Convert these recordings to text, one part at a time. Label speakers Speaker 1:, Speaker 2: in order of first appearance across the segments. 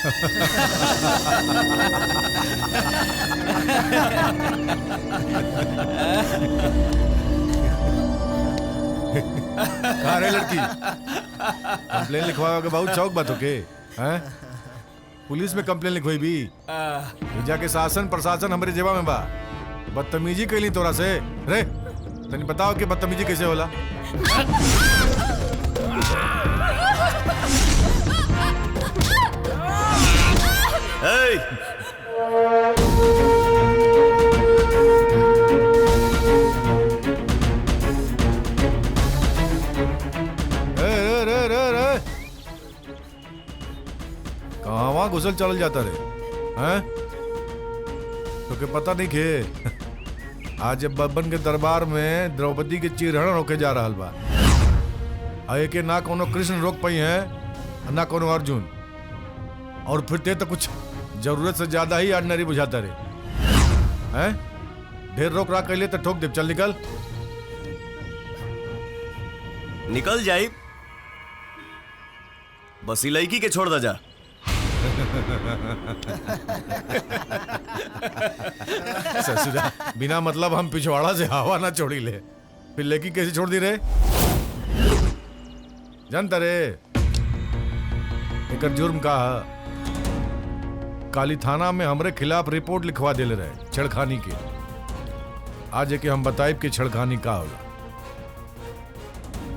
Speaker 1: कहाँ रे लड़की? कंप्लेन लिखवा के बहुत शौक बात होके हैं? पुलिस में कंप्लेन लिखवाई भी जाके शासन प्रशासन हमारे जेबा में बा। बदतमीजी कैली तोरा से रे, तनी बताओ कि बदतमीजी कैसे होला? कहाँ घुसल चल जाता रे हैं? तो के पता नहीं खे आज बब्बन के दरबार में द्रौपदी के चीरहरण होके जा रहा बा। आए के ना कोनो कृष्ण रोक पाई है ना कोनो अर्जुन, और फिर ते तो कुछ जरूरत से ज्यादा ही ऑर्डिनरी बुझाता रे हैं? ढेर रोक राक कैले तो ठोक दे। चल निकल
Speaker 2: निकल जाई, बस लड़की के छोड़ दा जा।
Speaker 1: ससुरा बिना मतलब हम पिछवाड़ा से हवा ना छोड़ी ले, फिर लड़की कैसे छोड़ दी रे? जानता रे एक जुर्म का काली थाना में हमरे खिलाफ रिपोर्ट लिखवा देले रहे छेड़खानी के। आज के हम बताइब कि छेड़खानी का होला।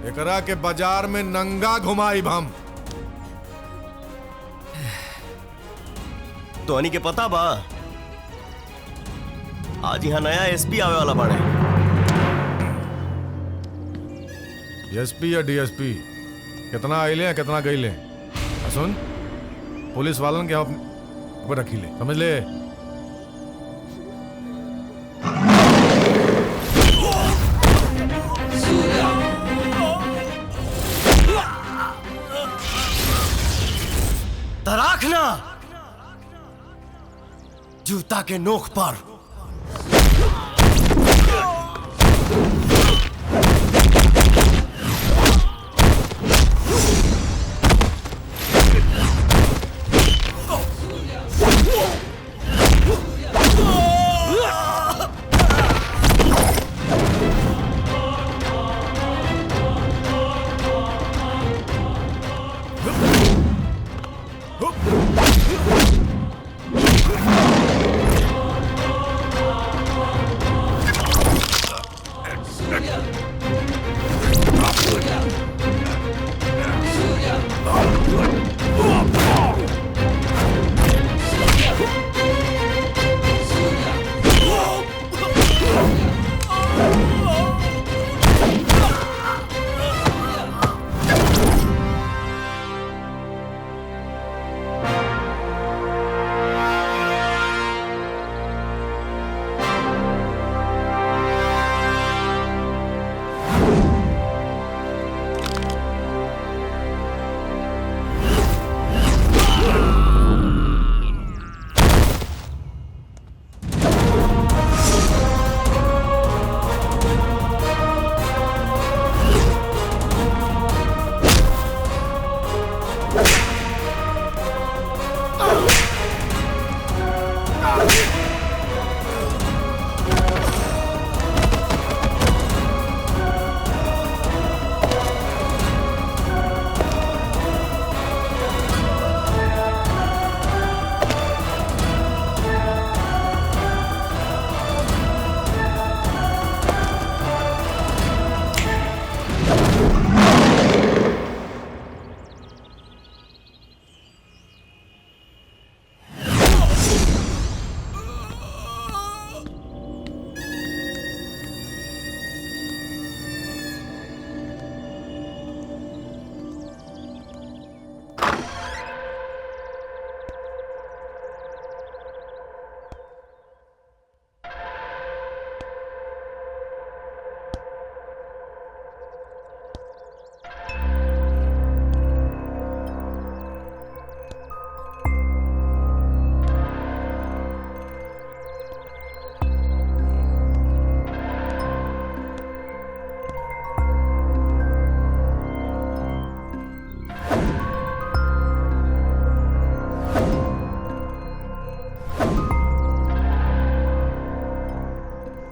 Speaker 1: एकरा के बाजार में नंगा घुमाइब हम।
Speaker 2: तो अनी के पता बा आज यहाँ नया एसपी आवे वाला बाड़े।
Speaker 1: एसपी या डीएसपी कितना आइले कितना गईले? सुन, पुलिस वालन के ऊपर रखी ले, समझ ले।
Speaker 2: तराखना जूता के नोक पर।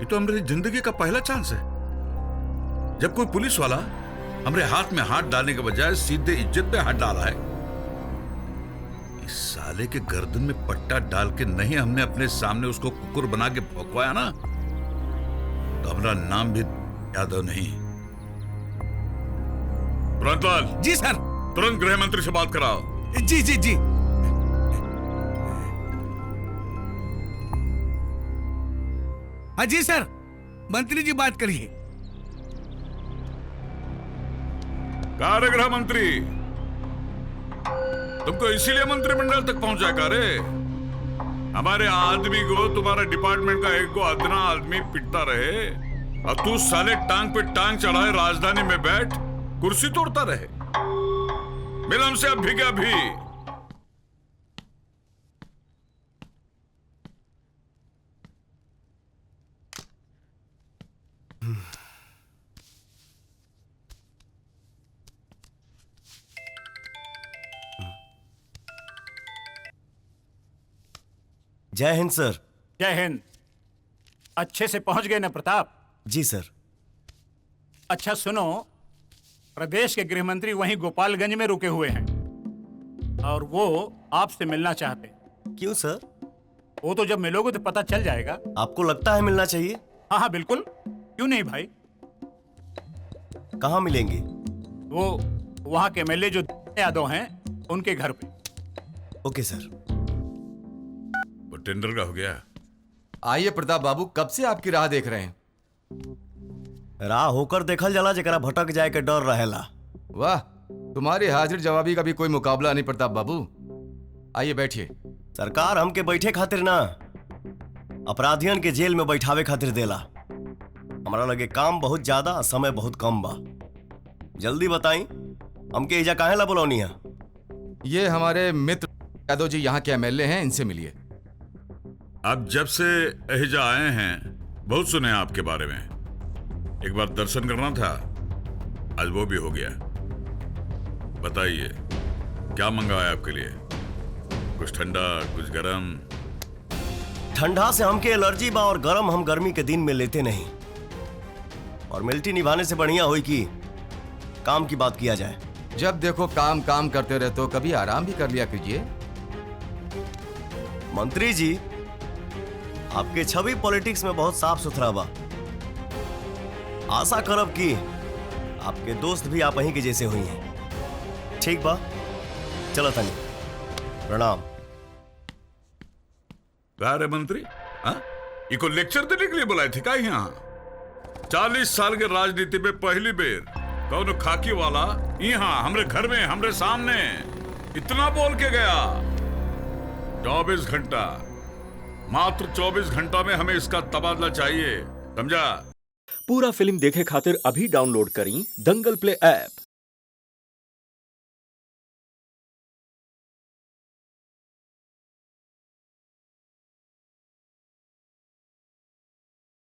Speaker 3: ये तो हमारी जिंदगी का पहला चांस है। जब कोई पुलिस वाला हमारे हाथ में हाथ डालने के बजाय सीधे इज्जत पे हाथ डाला है। इस साले के गर्दन में पट्टा डाल के नहीं हमने अपने सामने उसको कुकुर बना के भौंकवाया ना, तो हमारा नाम भी यादव नहीं। तुरंतलाल,
Speaker 4: जी सर।
Speaker 3: तुरंत गृह मंत्री से बात कराओ।
Speaker 4: जी जी जी। हाँ जी सर, मंत्री जी बात करिए।
Speaker 3: कहा रे गृह मंत्री, तुमको इसीलिए मंत्रिमंडल तक पहुंचा का रे? हमारे आदमी को, तुम्हारे डिपार्टमेंट का एक को अदना आदमी पिटता रहे और तू साले टांग पे टांग चढ़ाए राजधानी में बैठ कुर्सी तोड़ता रहे। मिल हमसे अब भी क्या भी।
Speaker 2: जय हिंद सर।
Speaker 5: जय हिंद। अच्छे से पहुंच गए ना प्रताप?
Speaker 2: जी सर।
Speaker 5: अच्छा सुनो, प्रदेश के गृह मंत्री वहीं गोपालगंज में रुके हुए हैं और वो आपसे मिलना चाहते हैं।
Speaker 2: क्यों सर?
Speaker 5: वो तो जब मिलोगे तो पता चल जाएगा।
Speaker 2: आपको लगता है मिलना चाहिए?
Speaker 5: हाँ हाँ बिल्कुल, क्यों नहीं भाई।
Speaker 2: कहाँ मिलेंगे?
Speaker 5: वो वहाँ के एमएलए जो यादव हैं उनके घर पे।
Speaker 2: Okay sir.
Speaker 3: वो टेंडर का हो गया?
Speaker 6: आइए प्रताप बाबू, कब से आपकी राह देख रहे हैं।
Speaker 2: राह होकर देखल जाला, जरा भटक जाए के डर रहेला।
Speaker 6: वाह, तुम्हारी हाजिर जवाबी का भी कोई मुकाबला नहीं प्रताप बाबू। आइए बैठिए।
Speaker 2: सरकार हमके बैठे खातिर ना, अपराधियन के जेल में बैठावे खातिर देला। हमारा लगे काम बहुत ज्यादा, समय बहुत कम बा। जल्दी बताई, हमके एजा काहे ला बुलौनी है?
Speaker 6: ये हमारे मित्र यादव जी यहाँ के एमएलए हैं, इनसे मिलिए।
Speaker 3: अब जब से एहिजा आए हैं बहुत सुने आपके बारे में। एक बार दर्शन करना था, आज वो भी हो गया। बताइए क्या मंगाया आपके लिए? कुछ ठंडा, कुछ गरम?
Speaker 2: ठंडा से हमके एलर्जी बा और गरम हम गर्मी के दिन में लेते नहीं। फॉर्मेलिटी निभाने से बढ़िया हुई कि काम की बात किया जाए।
Speaker 6: जब देखो काम काम करते रहते हो, कभी आराम भी कर लिया कीजिए।
Speaker 2: मंत्री जी, आपके छवि पॉलिटिक्स में बहुत साफ सुथरा बा। आशा करब कि आपके दोस्त भी आप ही के जैसे हुई हैं। ठीक बा, चलो तनी, प्रणाम।
Speaker 3: रे मंत्री, हाँ? इको लेक्चर देने के लिए बुलाए थे क्या यहाँ? 40 साल के राजनीति में पहली बेर कौन खाकी वाला यहाँ हमरे घर में हमरे सामने इतना बोल के गया। 24 घंटा, मात्र 24 घंटा में हमें इसका तबादला चाहिए, समझा?
Speaker 7: पूरा फिल्म देखे खातिर अभी डाउनलोड करी दंगल प्ले ऐप।